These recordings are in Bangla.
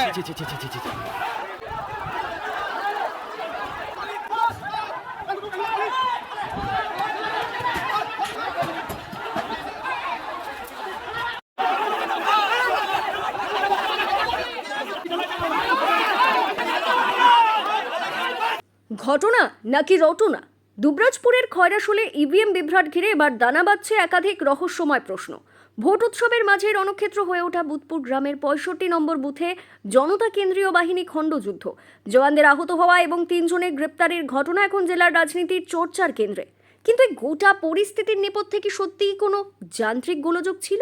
ঘটনা নাকি রটনা? দুবরাজপুরের খয়রাশুলে ইভিএম বিভ্রাট ঘিরে এবার দানা বাঁধছে একাধিক রহস্যময় প্রশ্ন। ভোট উৎসবের মাঝে রণক্ষেত্র হয়ে ওঠা বুধপুর গ্রামের ৬৫ নম্বর বুথে জনতা কেন্দ্রীয় বাহিনী খণ্ডযুদ্ধ, জওয়ানদের আহত হওয়া এবং ৩ জনের গ্রেপ্তারের ঘটনা এখন জেলার রাজনীতির চর্চার কেন্দ্রে। কিন্তু এই গোটা পরিস্থিতির নেপথ্যে কি সত্যিই কোনো যান্ত্রিক গোলযোগ ছিল,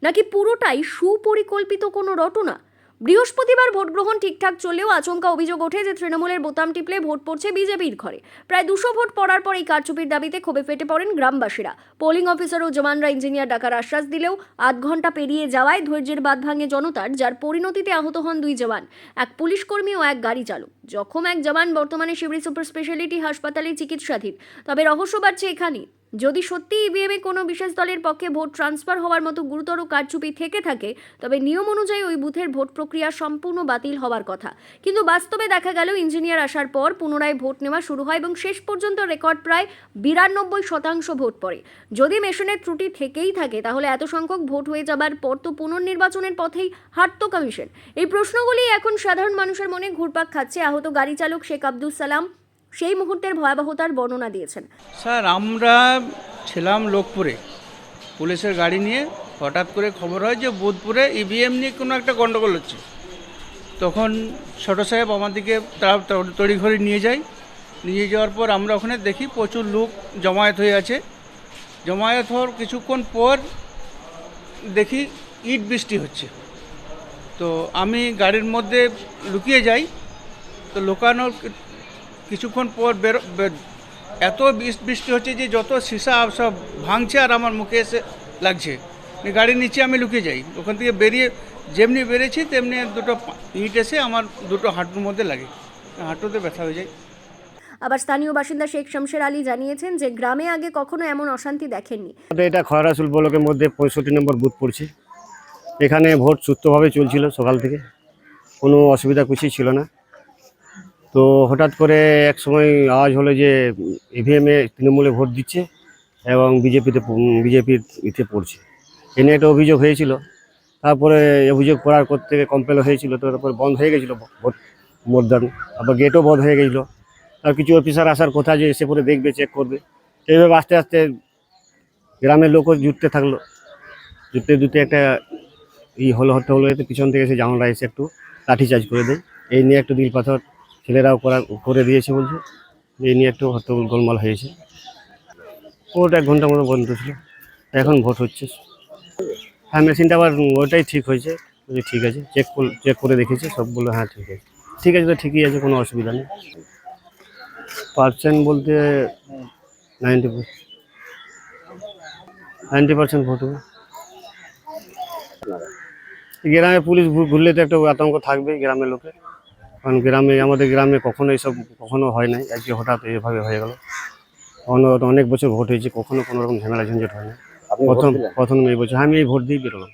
নাকি পুরোটাই সুপরিকল্পিত কোনো রটনা? বৃহস্পতিবার ভোট গ্রহণ ঠিকঠাক চললেও আচমকা অভিযোগ ওঠে যে তৃণমূলের বোতাম টিপলে ভোট পড়ছে বিজেপির ঘরে। প্রায় ২০০ ভোট পড়ার পর এই কারচুপির দাবিতে ক্ষোভে ফেটে পড়েন গ্রামবাসীরা। পোলিং অফিসার ও জওয়ানরা ইঞ্জিনিয়ার ডাকার আশ্বাস দিলেও আধ ঘন্টা পেরিয়ে যাওয়ায় ধৈর্যের বাঁধ ভাঙে জনতার, যার পরিণতিতে আহত হন ২ জওয়ান, এক পুলিশ কর্মী ও এক গাড়ি চালক। জখম এক জওয়ান বর্তমানে শিবরি সুপার স্পেশালিটি হাসপাতালে চিকিৎসাধীন। তবে রহস্য বাড়ছে এখানেই, যদি সত্যি ইভিএমে কোনো বিশেষ দলের পক্ষে ভোট ট্রান্সফার হওয়ার মতো গুরুতর কারচুপি থেকে থাকে, তবে নিয়ম অনুযায়ী ওই বুথের ভোট প্রক্রিয়া সম্পূর্ণ বাতিল হওয়ার কথা। কিন্তু বাস্তবে দেখা গেল ইঞ্জিনিয়ার আসার পর পুনরায় ভোট নেওয়া শুরু হয় এবং শেষ পর্যন্ত রেকর্ড প্রায় ৯২% ভোট পড়ে। যদি মেশিনের ত্রুটি থেকেই থাকে, তাহলে এত সংখ্যক ভোট হয়ে যাবার পর তো পুনর্নির্বাচনের পথেই হাঁটত কমিশন। এই প্রশ্নগুলি এখন সাধারণ মানুষের মনে ঘুরপাক খাচ্ছে। আহত গাড়ি চালক শেখ আব্দুল সালাম সেই মুহূর্তের ভয়াবহতার বর্ণনা দিয়েছেন। স্যার, আমরা ছিলাম লোকপুরে পুলিশের গাড়ি নিয়ে, হঠাৎ করে খবর হয় যে বুধপুরে ইভিএম নিয়ে কোনো একটা গণ্ডগোল হচ্ছে। তখন ছোটো সাহেব আমাদেরকে তারা তড়িঘড়ি নিয়ে যাওয়ার পর আমরা ওখানে দেখি প্রচুর লোক জমায়েত হয়ে আছে। জমায়েত হওয়ার কিছুক্ষণ পর দেখি ইট বৃষ্টি হচ্ছে। তো আমি গাড়ির মধ্যে লুকিয়ে যাই। তো লুকানোর কিছুক্ষণ পর এত বৃষ্টি হচ্ছে যে যত সীসা সব ভাঙছে আর আমার মুখে এসে লাগছে। গাড়ির নিচে আমি লুকিয়ে যাই। ওখান থেকে যেমনি বেরিয়েছি তেমনি দুটো ইট এসে আমার দুটো হাঁটুর মধ্যে লাগে, হাঁটুতে ব্যথা হয়ে যায়। আবার স্থানীয় বাসিন্দা শেখ শামশের আলী জানিয়েছেন যে গ্রামে আগে কখনো এমন অশান্তি দেখেননি। এটা খয়রাশুল ব্লকের মধ্যে ৬৫ নম্বর বুথ পড়ছে। এখানে ভোট সুস্থভাবে চলছিল সকাল থেকে, কোনো অসুবিধা কিছুই ছিল না। তো হঠাৎ করে এক সময় আওয়াজ হলো যে ইভিএমে তৃণমূলে ভোট দিচ্ছে এবং বিজেপির ইতে পড়ছে। এ নিয়ে একটা অভিযোগ হয়েছিল। তারপরে অভিযোগ করার থেকে কমপ্লেন হয়েছিল, তো তারপরে বন্ধ হয়ে গেছিলো ভোট মতদান। আবার গেটও বন্ধ হয়ে গেছিলো। আর কিছু অফিসার আসার কথা যে এসে পরে দেখবে, চেক করবে। এইভাবে আস্তে আস্তে গ্রামের লোকও জুটতে থাকলো। জুটতে একটা হলো এতে পিছন থেকে এসে জামালরা এসে একটু লাঠিচার্জ করে দেয়। এই নিয়ে একটু দিল পাথর ছেলেরাও করে দিয়েছে বলছে। এই নিয়ে একটু হট্টগোল গোলমাল হয়েছে। ভোট 1 ঘন্টার মতো বন্ধ ছিল। এখন ভোট হচ্ছে। হ্যাঁ, মেশিনটা আবার ওইটাই ঠিক হয়েছে, ঠিক আছে। চেক করে দেখেছে, সব বললো হ্যাঁ ঠিক আছে। ঠিক আছে, তো ঠিকই আছে, কোনো অসুবিধা নেই। পার্সেন্ট বলতে 90% ভোট হবে। গ্রামে পুলিশ ঘুরলে তো একটা আতঙ্ক থাকবে গ্রামের লোকের, কারণ আমাদের গ্রামে কখনো হয় নাই, আজকে হঠাৎ এভাবে হয়ে গেল। অনেক বছর ভোট হয়েছে, কখনো কোনো রকম ঝামেলা ঝঞ্ঝট হয় না। প্রথম এই বছর আমি এই ভোট দিয়ে বেরোলাম।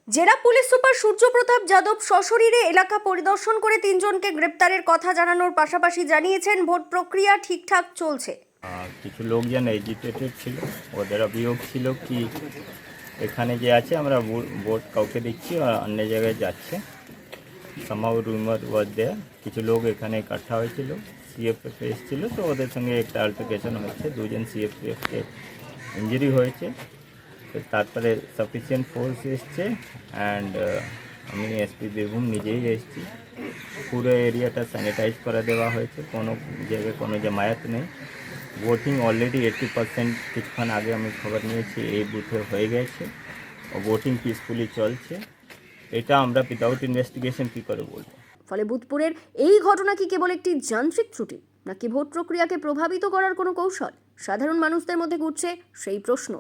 জেলা পুলিশ সুপার সূর্যপ্রতাপ যাদব সশরীরে এলাকা পরিদর্শন করে 3 জনকে গ্রেপ্তারের কথা জানানোর পাশাপাশি জানিয়েছেন ভোট প্রক্রিয়া ঠিকঠাক চলছে। কিছু লোকজন এজিটেটেড ছিল, ওদের অভিযোগ ছিল কি এখানে যে আছে আমরা ভোট কাউকে দিচ্ছি আর অন্য জায়গায় যাচ্ছে। সামহাউ রুমার ওয়াজ দেয়ার, কিছু লোক এখানে ইকট্ঠা হয়েছিল, সিএফএফ এসেছিল, তো ওদের সঙ্গে একটা অল্টারকেশন হচ্ছে। 2 জন সিএফএফকে ইঞ্জুরি হয়েছে। তো তারপরে সাফিসিয়েন্ট ফোর্স এসছে অ্যান্ড আমি এসপি বীরভূম নিজেই এসেছি। পুরো এরিয়াটা স্যানিটাইজ করে দেওয়া হয়েছে, কোনো জায়গায় কোনো জামায়াত নেই। ভোটিং অলরেডি 80% কিছুক্ষণ আগে আমি খবর নিয়েছি এই বুথে হয়ে গেছে। ভোটিং পিসফুলি চলছে। এটা আমরা উইদাউট ইনভেস্টিগেশন কী করে বলবো? ফলে বুধপুরের এই ঘটনা কি কেবল একটি যান্ত্রিক ত্রুটি, নাকি ভোট প্রক্রিয়াকে প্রভাবিত করার কোনো কৌশল? সাধারণ মানুষদের মধ্যে ঘুরছে সেই প্রশ্ন।